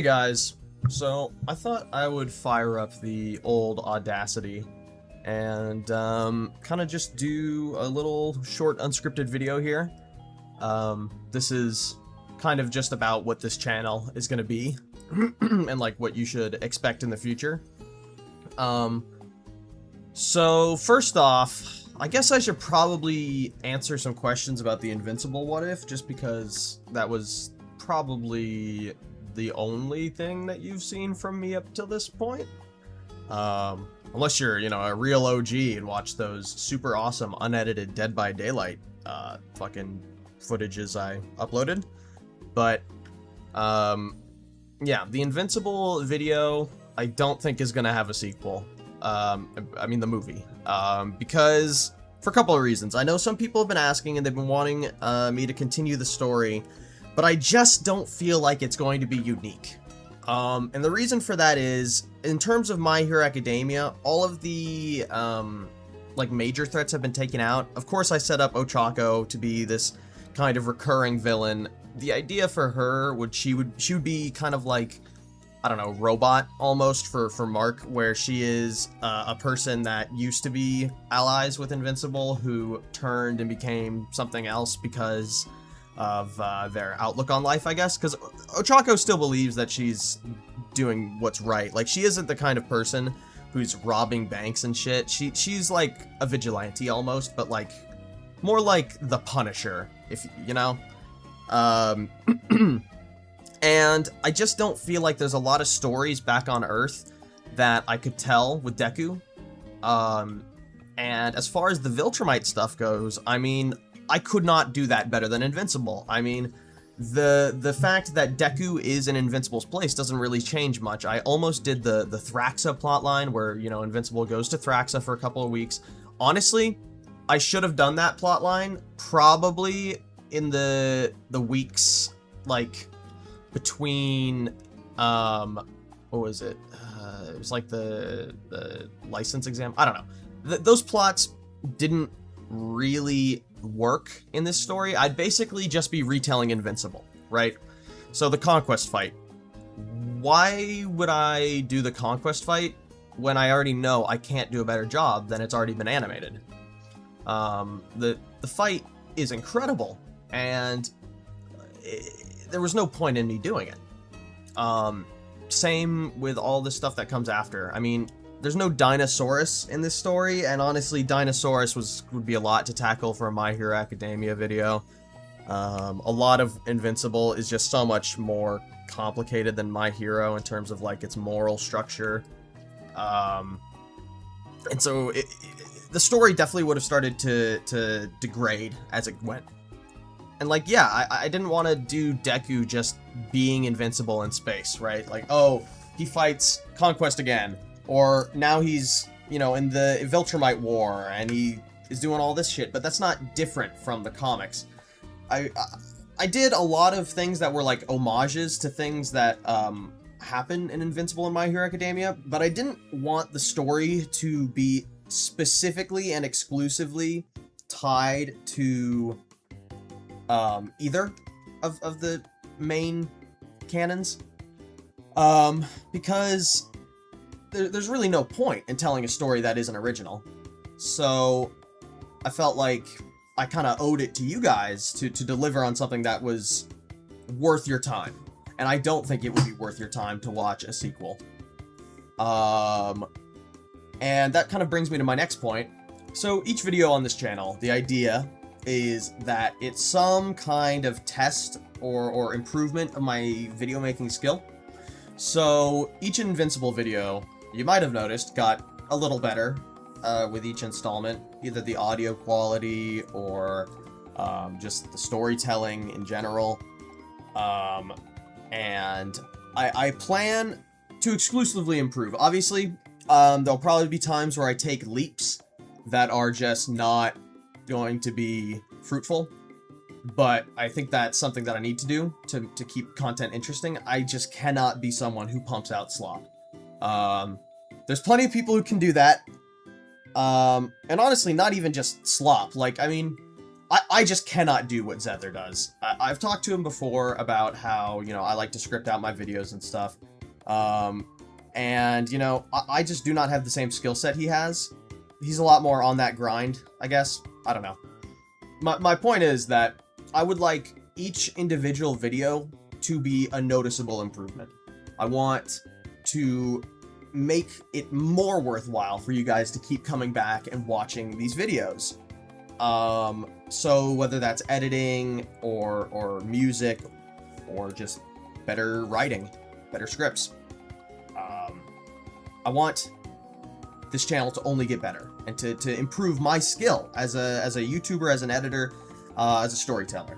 Hey guys, so I thought I would fire up the old Audacity and kind of just do a little short unscripted video here. This is kind of just about what this channel is going to be and like what you should expect in the future. So first off, I guess I should probably answer some questions about the Invincible what if, just because that was probably the only thing that you've seen from me up till this point. Unless you're, a real OG and watch those super awesome unedited Dead by Daylight fucking footages I uploaded. But yeah, the Invincible video I don't think is gonna have a sequel. I mean the movie. Because for a couple of reasons. I know some people have been asking and they've been wanting me to continue the story, but I just don't feel like it's going to be unique. And the reason for that is, in terms of My Hero Academia, all of the like major threats have been taken out. Of course, I set up Ochako to be this kind of recurring villain. The idea for her she would be kind of like, I don't know, robot almost for Mark, where she is a person that used to be allies with Invincible who turned and became something else because of their outlook on life, I guess, because Ochako still believes that she's doing what's right. Like, she isn't the kind of person who's robbing banks and shit. She's like a vigilante almost, but like more like the Punisher, if you know. And I just don't feel like there's a lot of stories back on Earth that I could tell with Deku. And as far as the Viltrumite stuff goes, I mean, I could not do that better than Invincible. I mean, the fact that Deku is in Invincible's place doesn't really change much. I almost did the Thraxa plotline where, Invincible goes to Thraxa for a couple of weeks. Honestly, I should have done that plotline probably in the weeks, like, between, what was it? It was like the license exam. I don't know. Those plots didn't really work in this story. I'd basically just be retelling Invincible, right? So the conquest fight. Why would I do the conquest fight when I already know I can't do a better job than it's already been animated? The fight is incredible, and there was no point in me doing it. Same with all the stuff that comes after. I mean, there's no Dinosaurus in this story, and honestly, Dinosaurus would be a lot to tackle for a My Hero Academia video. A lot of Invincible is just so much more complicated than My Hero in terms of like its moral structure. And so the story definitely would have started to degrade as it went. And like, yeah, I didn't want to do Deku just being invincible in space, right? Like, oh, he fights Conquest again. Or now he's, in the Viltrumite War, and he is doing all this shit, but that's not different from the comics. I did a lot of things that were like homages to things that happen in Invincible and My Hero Academia, but I didn't want the story to be specifically and exclusively tied to either of the main canons, because there's really no point in telling a story that isn't original. So I felt like I kind of owed it to you guys to deliver on something that was worth your time. And I don't think it would be worth your time to watch a sequel. And that kind of brings me to my next point. So each video on this channel, the idea is that it's some kind of test or improvement of my video making skill. So each Invincible video, you might have noticed, got a little better with each installment, either the audio quality or just the storytelling in general. And I plan to exclusively improve. Obviously, there'll probably be times where I take leaps that are just not going to be fruitful, but I think that's something that I need to do to keep content interesting. I just cannot be someone who pumps out slop. There's plenty of people who can do that, and honestly, not even just slop. Like, I mean, I just cannot do what Zether does. I've talked to him before about how, you know, I like to script out my videos and stuff. And, you know, I just do not have the same skill set he has. He's a lot more on that grind, I guess. I don't know. My point is that I would like each individual video to be a noticeable improvement. I want to make it more worthwhile for you guys to keep coming back and watching these videos. So whether that's editing or music or just better writing, better scripts, I want this channel to only get better and to improve my skill as a YouTuber, as an editor, as a storyteller.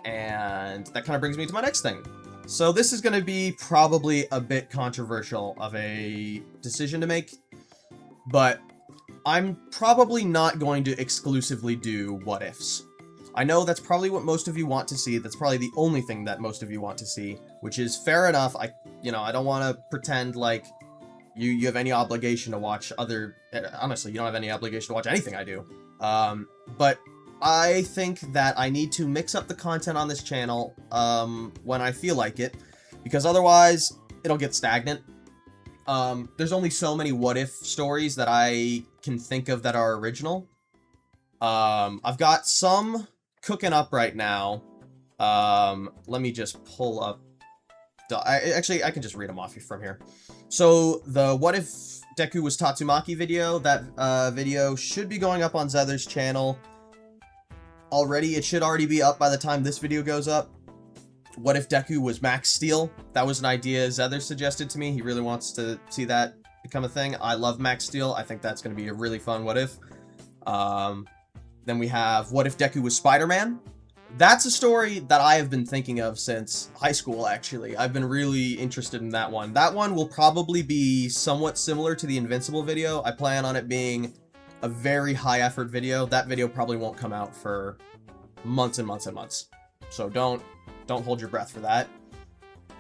And that kind of brings me to my next thing. So this is going to be probably a bit controversial of a decision to make, but I'm probably not going to exclusively do what ifs. I know that's probably what most of you want to see. That's probably the only thing that most of you want to see, which is fair enough. I don't want to pretend like you have any obligation to watch other... Honestly, you don't have any obligation to watch anything I do. But I think that I need to mix up the content on this channel when I feel like it, because otherwise it'll get stagnant. There's only so many what-if stories that I can think of that are original. I've got some cooking up right now. Let me just pull up... Actually, I can just read them off from here. So, the What If Deku Was Tatsumaki video, that video should be going up on Zether's channel already. It should already be up by the time this video goes up. What If Deku Was Max Steel? That was an idea Zether suggested to me. He really wants to see that become a thing. I love Max Steel. I think that's going to be a really fun what if. Then we have What If Deku Was Spider-Man? That's a story that I have been thinking of since high school, actually. I've been really interested in that one. That one will probably be somewhat similar to the Invincible video. I plan on it being a very high-effort video. That video probably won't come out for months and months and months. So don't hold your breath for that.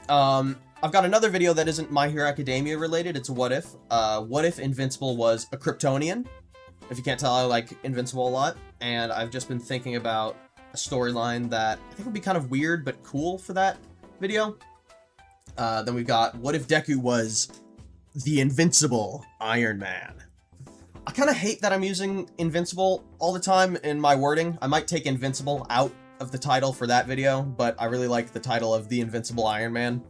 I've got another video that isn't My Hero Academia related. It's a what if. What if Invincible was a Kryptonian? If you can't tell, I like Invincible a lot. And I've just been thinking about a storyline that I think would be kind of weird but cool for that video. Then we've got What If Deku Was the Invincible Iron Man? I kind of hate that I'm using Invincible all the time in my wording. I might take Invincible out of the title for that video, but I really like the title of The Invincible Iron Man.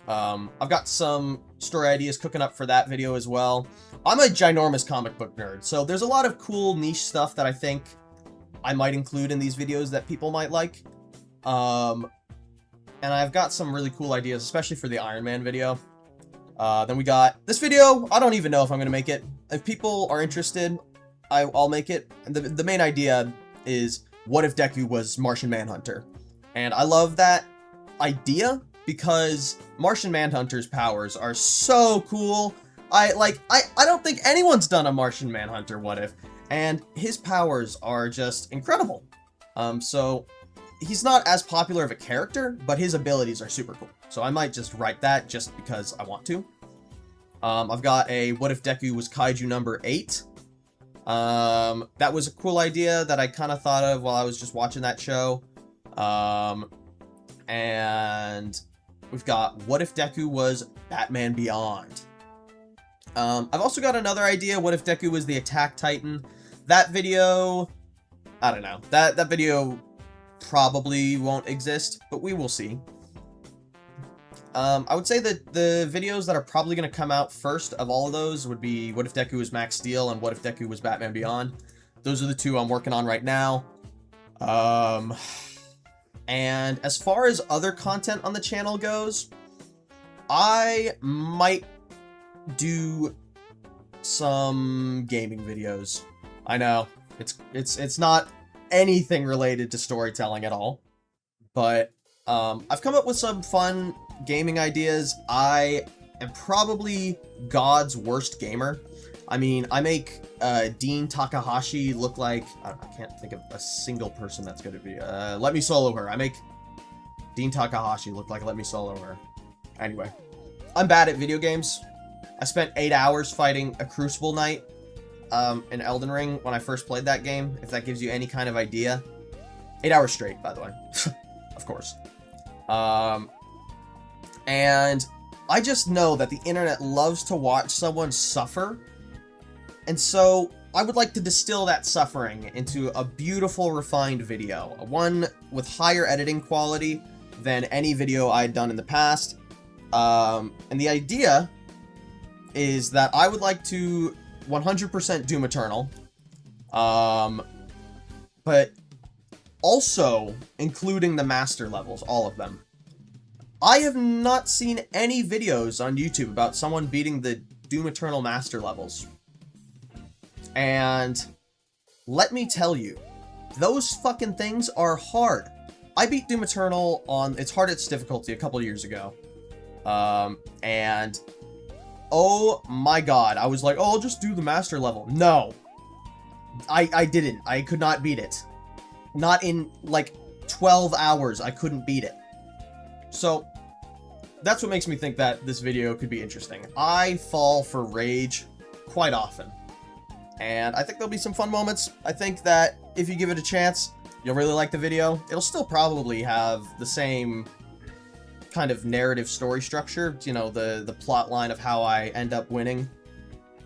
I've got some story ideas cooking up for that video as well. I'm a ginormous comic book nerd, so there's a lot of cool niche stuff that I think I might include in these videos that people might like. And I've got some really cool ideas, especially for the Iron Man video. Then we got this video. I don't even know if I'm going to make it. If people are interested, I'll make it. And the main idea is, what if Deku was Martian Manhunter? And I love that idea because Martian Manhunter's powers are so cool. I don't think anyone's done a Martian Manhunter what if, and his powers are just incredible. So he's not as popular of a character, but his abilities are super cool. So I might just write that just because I want to. I've got a What If Deku Was Kaiju number 8. That was a cool idea that I kind of thought of while I was just watching that show. And we've got What If Deku Was Batman Beyond. I've also got another idea, What If Deku Was the Attack Titan? That video, I don't know. That video probably won't exist, but we will see. I would say that the videos that are probably going to come out first of all of those would be What If Deku Was Max Steel and What If Deku Was Batman Beyond. Those are the two I'm working on right now. And as far as other content on the channel goes, I might do some gaming videos. I know, it's not anything related to storytelling at all, but I've come up with some fun gaming ideas. I am probably God's worst gamer. I mean, I make Dean Takahashi look like... I can't think of a single person that's going to be... Let Me Solo Her. I make Dean Takahashi look like Let Me Solo Her. Anyway, I'm bad at video games. I spent 8 hours fighting a Crucible Knight in Elden Ring when I first played that game, if that gives you any kind of idea. 8 hours straight, by the way. Of course. And I just know that the internet loves to watch someone suffer. And so I would like to distill that suffering into a beautiful, refined video. One with higher editing quality than any video I'd done in the past. And the idea is that I would like to 100% Doom Eternal. But also including the master levels, all of them. I have not seen any videos on YouTube about someone beating the Doom Eternal master levels. And let me tell you, those fucking things are hard. I beat Doom Eternal on its hardest difficulty a couple years ago. And oh my god, I was like, oh, I'll just do the master level. No. I didn't. I could not beat it. Not in, like, 12 hours, I couldn't beat it. So, that's what makes me think that this video could be interesting. I fall for rage quite often. And I think there'll be some fun moments. I think that if you give it a chance, you'll really like the video. It'll still probably have the same kind of narrative story structure, you know, the plot line of how I end up winning.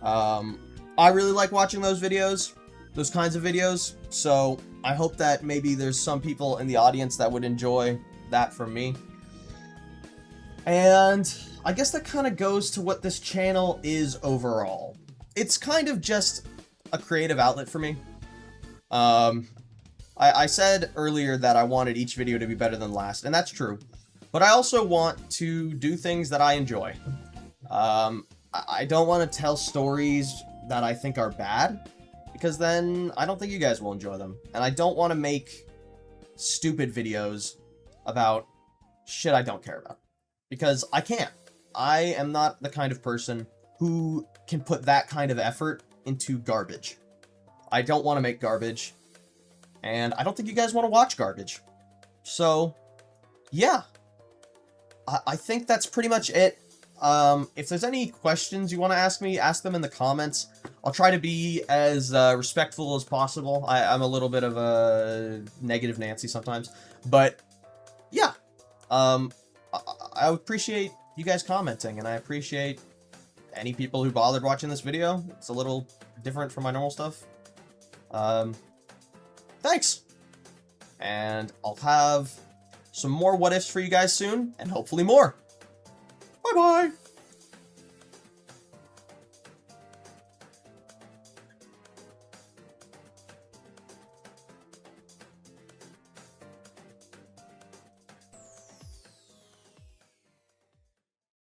I really like watching those videos, those kinds of videos, so I hope that maybe there's some people in the audience that would enjoy that from me. And I guess that kind of goes to what this channel is overall. It's kind of just a creative outlet for me. I said earlier that I wanted each video to be better than the last, and that's true. But I also want to do things that I enjoy. I don't want to tell stories that I think are bad, because then I don't think you guys will enjoy them. And I don't want to make stupid videos about shit I don't care about. Because I can't. I am not the kind of person who can put that kind of effort into garbage. I don't want to make garbage. And I don't think you guys want to watch garbage. So, yeah. I think that's pretty much it. If there's any questions you want to ask me, ask them in the comments. I'll try to be as respectful as possible. I'm a little bit of a negative Nancy sometimes. But, yeah. I appreciate you guys commenting, and I appreciate any people who bothered watching this video. It's a little different from my normal stuff. Thanks! And I'll have some more what-ifs for you guys soon, and hopefully more. Bye-bye!